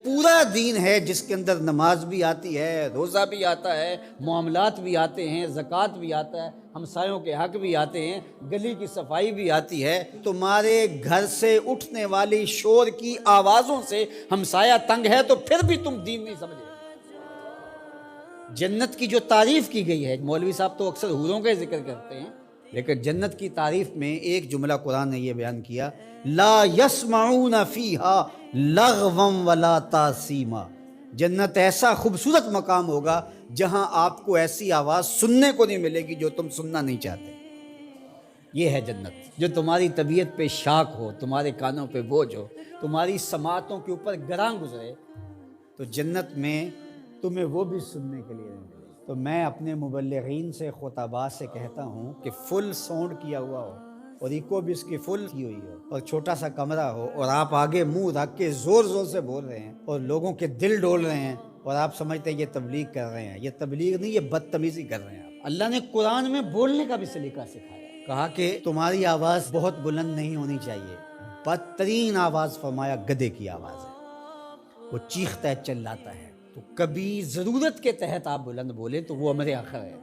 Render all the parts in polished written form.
پورا دین ہے جس کے اندر نماز بھی آتی ہے، روزہ بھی آتا ہے، معاملات بھی آتے ہیں، زکوٰۃ بھی آتا ہے، ہمسایوں کے حق بھی آتے ہیں، گلی کی صفائی بھی آتی ہے۔ تمہارے گھر سے اٹھنے والی شور کی آوازوں سے ہمسایہ تنگ ہے تو پھر بھی تم دین نہیں سمجھے۔ جنت کی جو تعریف کی گئی ہے، مولوی صاحب تو اکثر حوروں کا ذکر کرتے ہیں، لیکن جنت کی تعریف میں ایک جملہ قرآن نے یہ بیان کیا، لا یسمعون فیہا لغوا ولا تاثیما۔ جنت ایسا خوبصورت مقام ہوگا جہاں آپ کو ایسی آواز سننے کو نہیں ملے گی جو تم سننا نہیں چاہتے۔ یہ ہے جنت، جو تمہاری طبیعت پہ شاک ہو، تمہارے کانوں پہ بوجھ ہو، تمہاری سماعتوں کے اوپر گراں گزرے، تو جنت میں تمہیں وہ بھی سننے کے لیے نہیں ملے۔ تو میں اپنے مبلغین سے، خطباء سے کہتا ہوں کہ فل ساؤنڈ کیا ہوا ہو اور ایکو بھی اس کی فل کی ہوئی ہو اور چھوٹا سا کمرہ ہو اور آپ آگے منہ رکھ کے زور زور سے بول رہے ہیں اور لوگوں کے دل ڈول رہے ہیں اور آپ سمجھتے ہیں یہ تبلیغ کر رہے ہیں۔ یہ تبلیغ نہیں، یہ بدتمیزی کر رہے ہیں آپ۔ اللہ نے قرآن میں بولنے کا بھی سلیقہ سکھایا، کہا کہ تمہاری آواز بہت بلند نہیں ہونی چاہیے۔ بدترین آواز فرمایا گدھے کی آواز ہے، وہ چیختا ہے، چلاتا ہے۔ تو کبھی ضرورت کے تحت آپ بلند بولیں تو وہ امر آخر ہے۔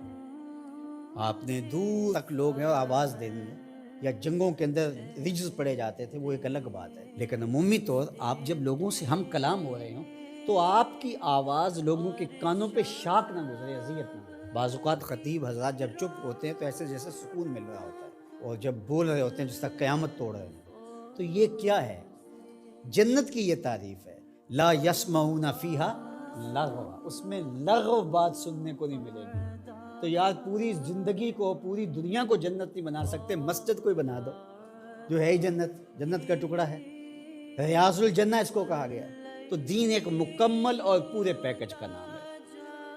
آپ نے دور تک لوگ ہیں اور آواز دینی ہے، یا جنگوں کے اندر رجز پڑے جاتے تھے، وہ ایک الگ بات ہے، لیکن عمومی طور آپ جب لوگوں سے ہم کلام ہو رہے ہوں تو آپ کی آواز لوگوں کے کانوں پہ شاک نہ گزرے، اذیت نہ گزرے۔ بعض اوقات خطیب حضرات جب چپ ہوتے ہیں تو ایسے جیسے سکون مل رہا ہوتا ہے، اور جب بول رہے ہوتے ہیں جس طرح قیامت توڑ رہے ہیں۔ تو یہ کیا ہے؟ جنت کی یہ تعریف ہے، لا یسمعون فیہا لغوا، اس میں لغو بات سننے کو نہیں ملے گی۔ تو یار پوری زندگی کو، پوری دنیا کو جنت نہیں بنا سکتے، مسجد کوئی بنا دو جو ہے ہی جنت، جنت کا ٹکڑا ہے، ریاض الجنہ اس کو کہا گیا ہے۔ تو دین ایک مکمل اور پورے پیکج کا نام ہے۔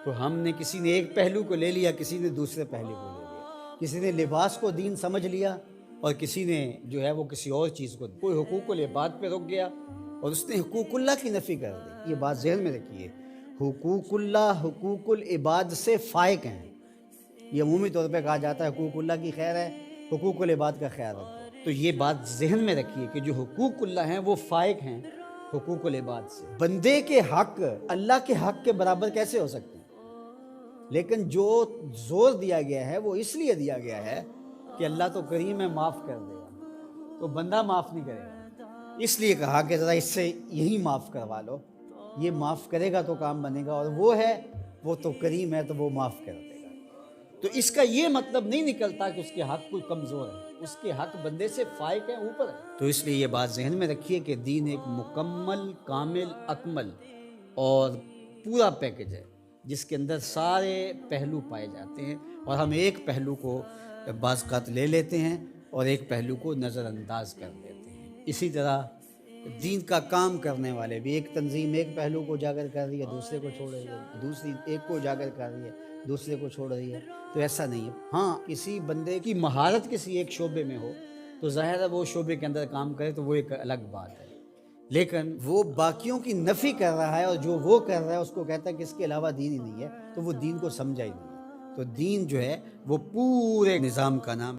تو ہم نے کسی نے ایک پہلو کو لے لیا، کسی نے دوسرے پہلو کو لے لیا، کسی نے لباس کو دین سمجھ لیا اور کسی نے جو ہے وہ کسی اور چیز کو، کوئی حقوق العباد پہ رک گیا اور اس نے حقوق اللہ کی نفی کر دی۔ یہ بات ذہن میں رکھیے، حقوق اللہ حقوق العباد سے فائق ہیں۔ یہ عمومی طور پہ کہا جاتا ہے حقوق اللہ کی خیر ہے، حقوق العباد کا خیال رکھو۔ تو یہ بات ذہن میں رکھیے کہ جو حقوق اللہ ہیں وہ فائق ہیں حقوق العباد سے۔ بندے کے حق اللہ کے حق کے برابر کیسے ہو سکتے ہیں؟ لیکن جو زور دیا گیا ہے وہ اس لیے دیا گیا ہے کہ اللہ تو کریم ہے، معاف کر دے گا، تو بندہ معاف نہیں کرے گا، اس لیے کہا کہ ذرا اس سے یہی معاف کروا لو، یہ معاف کرے گا تو کام بنے گا، اور وہ ہے، وہ تو کریم ہے تو وہ معاف کر دے گا۔ تو اس کا یہ مطلب نہیں نکلتا کہ اس کے حق کوئی کمزور ہے، اس کے حق بندے سے فائق ہے، اوپر ہے۔ تو اس لیے یہ بات ذہن میں رکھیے کہ دین ایک مکمل، کامل، اکمل اور پورا پیکج ہے جس کے اندر سارے پہلو پائے جاتے ہیں، اور ہم ایک پہلو کو بعض اوقات لے لیتے ہیں اور ایک پہلو کو نظر انداز کر دیتے ہیں۔ اسی طرح دین کا کام کرنے والے بھی، ایک تنظیم ایک پہلو کو اجاگر کر رہی ہے، دوسرے کو چھوڑ رہی ہے، دوسری ایک کو اجاگر کر رہی ہے، دوسرے کو چھوڑ رہی ہے۔ تو ایسا نہیں ہے۔ ہاں، کسی بندے کی مہارت کسی ایک شعبے میں ہو تو ظاہر ہے وہ شعبے کے اندر کام کرے تو وہ ایک الگ بات ہے، لیکن وہ باقیوں کی نفی کر رہا ہے اور جو وہ کر رہا ہے اس کو کہتا ہے کہ اس کے علاوہ دین ہی نہیں ہے، تو وہ دین کو سمجھا ہی نہیں ہے۔ تو دین جو ہے وہ پورے نظام کا نام